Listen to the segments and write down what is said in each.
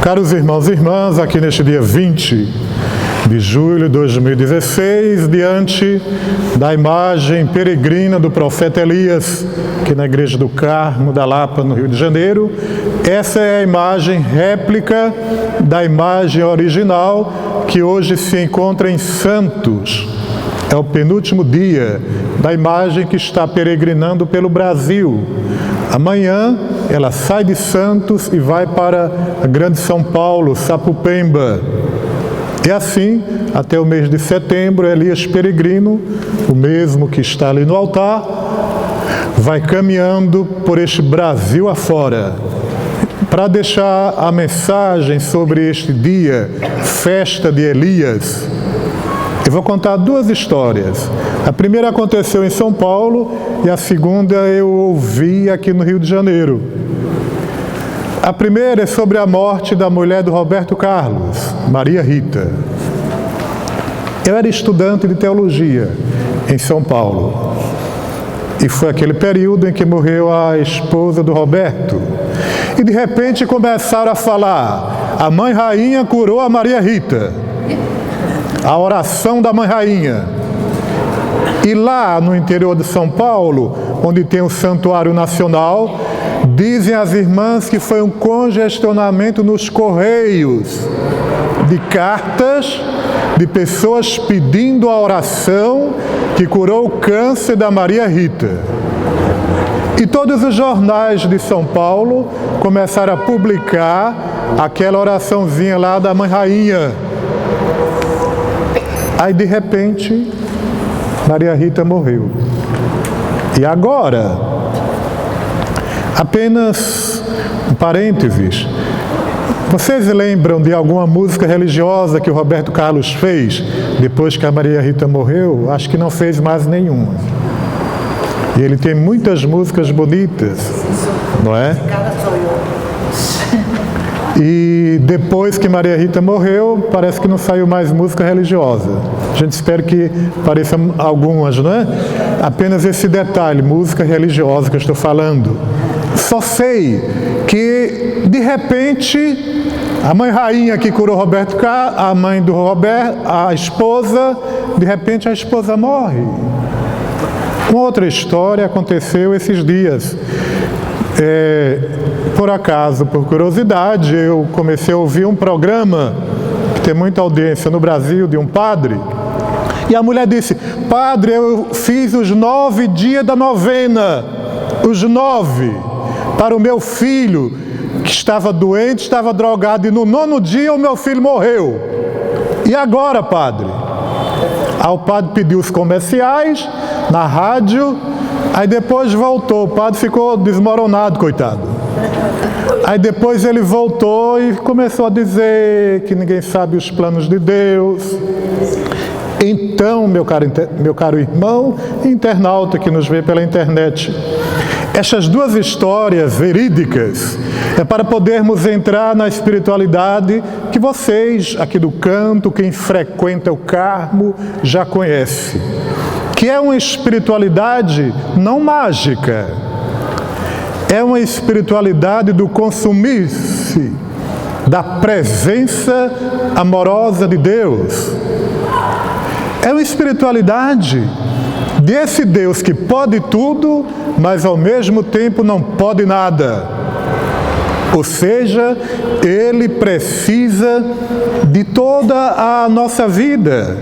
Caros irmãos e irmãs, aqui neste dia 20 de julho de 2016, diante da imagem peregrina do profeta Elias, aqui na Igreja do Carmo da Lapa, no Rio de Janeiro, essa é a imagem réplica da imagem original que hoje se encontra em Santos. É o penúltimo dia da imagem que está peregrinando pelo Brasil. Amanhã ela sai de Santos e vai para a Grande São Paulo, Sapupemba. E assim, até o mês de setembro, Elias peregrino, o mesmo que está ali no altar, vai caminhando por este Brasil afora, para deixar a mensagem sobre este dia, festa de Elias. Eu vou contar duas histórias. A primeira aconteceu em São Paulo e a segunda eu ouvi aqui no Rio de Janeiro. A primeira é sobre a morte da mulher do Roberto Carlos, Maria Rita. Eu era estudante de teologia em São Paulo e foi aquele período em que morreu a esposa do Roberto. E de repente começaram a falar: a Mãe Rainha curou a Maria Rita. A oração da Mãe Rainha. E lá no interior de São Paulo, onde tem o Santuário Nacional, dizem as irmãs que foi um congestionamento nos correios de cartas de pessoas pedindo a oração que curou o câncer da Maria Rita. E todos os jornais de São Paulo começaram a publicar aquela oraçãozinha lá da Mãe Rainha. Aí, de repente, Maria Rita morreu. E agora, apenas um parênteses, vocês lembram de alguma música religiosa que o Roberto Carlos fez depois que a Maria Rita morreu? Acho que não fez mais nenhuma. E ele tem muitas músicas bonitas, não é? E depois que Maria Rita morreu, parece que não saiu mais música religiosa. A gente espera que apareçam algumas, não é? Apenas esse detalhe, música religiosa que eu estou falando. Só sei que, de repente, a Mãe Rainha que curou Roberto Carlos, a mãe do Roberto, a esposa, de repente a esposa morre. Uma outra história aconteceu esses dias. Por acaso, por curiosidade, eu comecei a ouvir um programa que tem muita audiência no Brasil, de um padre, e a mulher disse: padre, eu fiz os 9 dias da novena, os 9, para o meu filho, que estava doente, estava drogado, e no 9º dia o meu filho morreu. E agora, padre? Aí o padre pediu os comerciais na rádio. Aí depois voltou, o padre ficou desmoronado, coitado. Aí depois ele voltou e começou a dizer que ninguém sabe os planos de Deus. Então, meu caro irmão internauta que nos vê pela internet, essas duas histórias verídicas é para podermos entrar na espiritualidade que vocês aqui do canto, quem frequenta o Carmo, já conhece. Que é uma espiritualidade não mágica, é uma espiritualidade do consumir-se, da presença amorosa de Deus. É uma espiritualidade desse Deus que pode tudo, mas ao mesmo tempo não pode nada. Ou seja, Ele precisa de toda a nossa vida,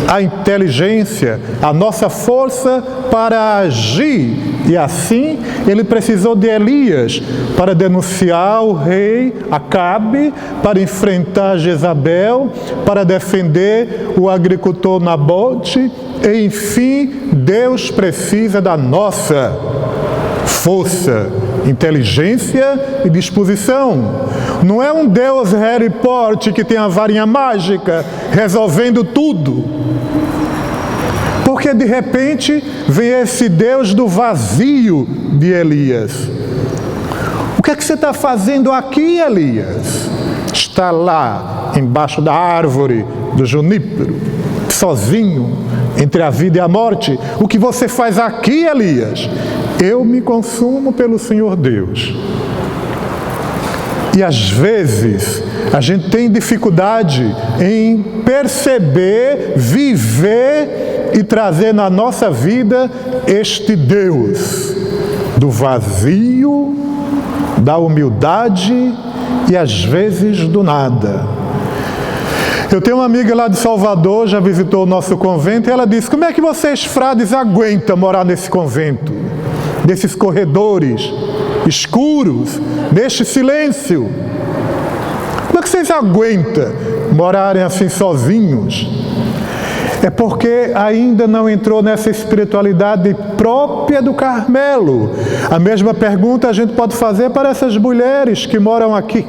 a inteligência, a nossa força para agir. E assim, Ele precisou de Elias para denunciar o rei Acabe, para enfrentar Jezabel, para defender o agricultor Nabote. E, enfim, Deus precisa da nossa força, inteligência e disposição. Não é um Deus Harry Potter que tem a varinha mágica resolvendo tudo. Porque de repente vem esse Deus do vazio de Elias. O que é que você está fazendo aqui, Elias? Está lá embaixo da árvore do junípero, sozinho, entre a vida e a morte. O que você faz aqui, Elias? Eu me consumo pelo Senhor Deus. E às vezes a gente tem dificuldade em perceber, viver e trazer na nossa vida este Deus do vazio, da humildade e às vezes do nada. Eu tenho uma amiga lá de Salvador, já visitou o nosso convento, e ela disse: como é que vocês, frades, aguentam morar nesse convento? Nesses corredores escuros, neste silêncio? Como é que vocês aguentam morarem assim sozinhos? É porque ainda não entrou nessa espiritualidade própria do Carmelo. A mesma pergunta a gente pode fazer para essas mulheres que moram aqui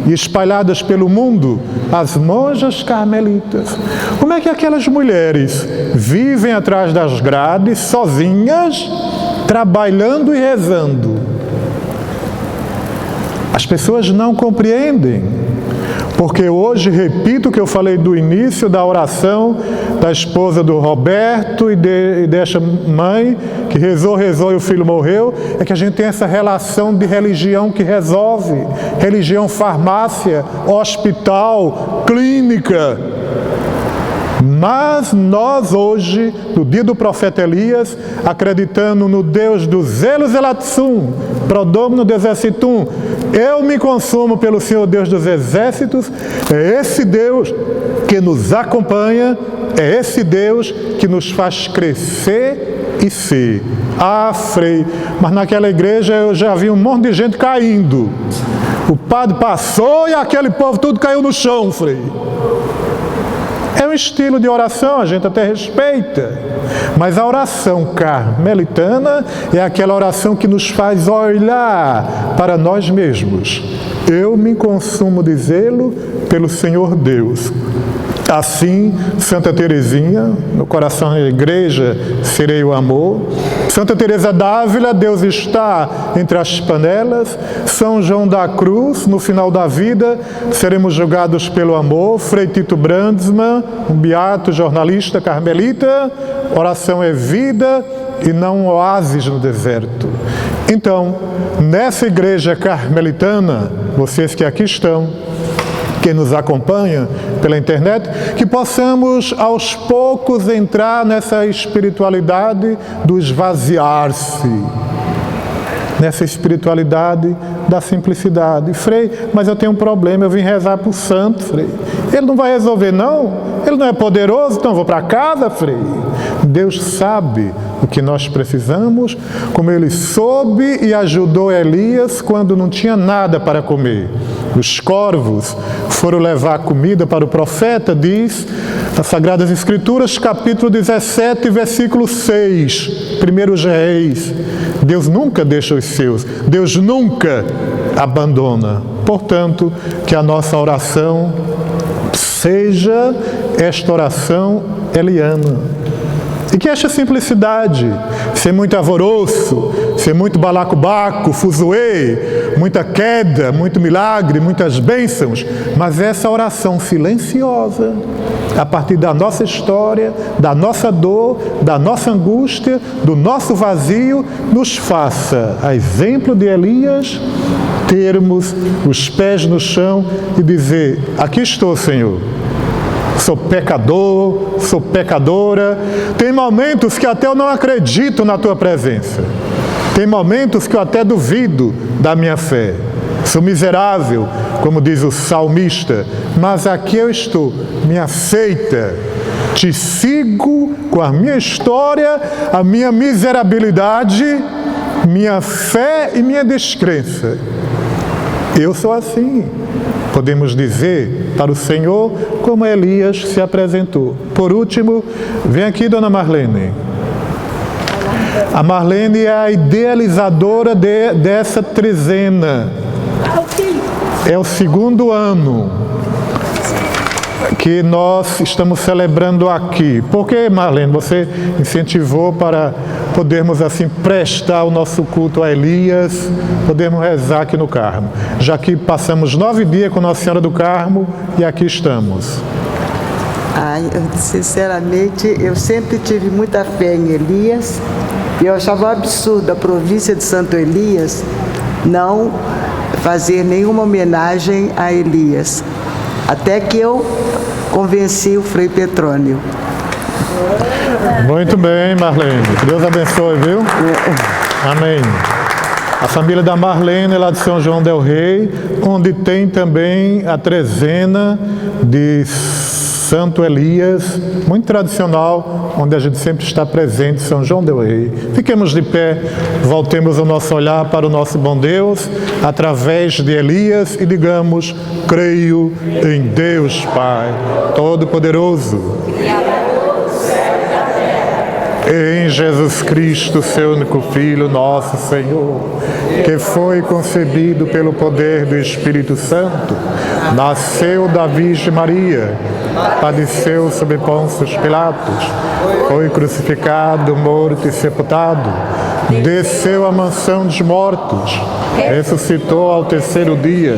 e espalhadas pelo mundo, as monjas carmelitas. Como é que aquelas mulheres vivem atrás das grades, sozinhas, trabalhando e rezando? As pessoas não compreendem, porque hoje, repito o que eu falei do início da oração da esposa do Roberto e desta mãe, que rezou e o filho morreu, é que a gente tem essa relação de religião que resolve, religião farmácia, hospital, clínica. Mas nós hoje, no dia do profeta Elias, acreditando no Deus do Zelo Zelatsum, Prodomino Exercitum, eu me consumo pelo Senhor Deus dos Exércitos, é esse Deus que nos acompanha, é esse Deus que nos faz crescer e ser. Ah, Frei, mas naquela igreja eu já vi um monte de gente caindo. O padre passou e aquele povo tudo caiu no chão, Frei. É um estilo de oração, a gente até respeita, mas a oração carmelitana é aquela oração que nos faz olhar para nós mesmos. Eu me consumo de zelo pelo Senhor Deus. Assim, Santa Teresinha, no coração da igreja, serei o amor. Santa Teresa d'Ávila, Deus está entre as panelas. São João da Cruz, no final da vida, seremos julgados pelo amor. Frei Tito Brandsman, um beato jornalista carmelita, oração é vida e não um oásis no deserto. Então, nessa igreja carmelitana, vocês que aqui estão, quem nos acompanha pela internet, que possamos aos poucos entrar nessa espiritualidade do esvaziar-se, nessa espiritualidade da simplicidade. Frei, mas eu tenho um problema, eu vim rezar para o santo, Frei. Ele não vai resolver, não? Ele não é poderoso, então eu vou para casa, Frei. Deus sabe o que nós precisamos, como Ele soube e ajudou Elias quando não tinha nada para comer. Os corvos foram levar comida para o profeta, diz as Sagradas Escrituras, capítulo 17, versículo 6, 1 Reis. Deus nunca deixa os seus, Deus nunca abandona. Portanto, que a nossa oração seja esta oração eliana. E que esta simplicidade, ser muito alvoroço, ser muito balacobaco, fuzuê, muita queda, muito milagre, muitas bênçãos, mas essa oração silenciosa, a partir da nossa história, da nossa dor, da nossa angústia, do nosso vazio, nos faça, a exemplo de Elias, termos os pés no chão e dizer: aqui estou, Senhor. Sou pecador, sou pecadora. Tem momentos que até eu não acredito na Tua presença. Tem momentos que eu até duvido da minha fé. Sou miserável, como diz o salmista, mas aqui eu estou. Me aceita. Te sigo com a minha história, a minha miserabilidade, minha fé e minha descrença. Eu sou assim. Podemos dizer para o Senhor como Elias se apresentou. Por último, vem aqui, Dona Marlene. A Marlene é a idealizadora dessa trezena. É o 2º ano que nós estamos celebrando aqui. Por que, Marlene, você incentivou para podermos assim prestar o nosso culto a Elias, podermos rezar aqui no Carmo? Já que passamos 9 dias com Nossa Senhora do Carmo e aqui estamos. Sinceramente, eu sempre tive muita fé em Elias e eu achava um absurdo a província de Santo Elias não fazer nenhuma homenagem a Elias, até que eu convenci o Frei Petrônio. Muito bem, Marlene. Que Deus abençoe, viu? Amém. A família da Marlene é lá de São João del Rei, onde tem também a trezena de Santo Elias, muito tradicional, onde a gente sempre está presente, São João del Rei. Fiquemos de pé, voltemos o nosso olhar para o nosso bom Deus, através de Elias, e digamos: creio em Deus Pai Todo-Poderoso, em Jesus Cristo, seu único Filho, nosso Senhor, que foi concebido pelo poder do Espírito Santo, nasceu da Virgem Maria, padeceu sob Pôncio Pilatos, foi crucificado, morto e sepultado, desceu à mansão dos mortos, ressuscitou ao terceiro dia,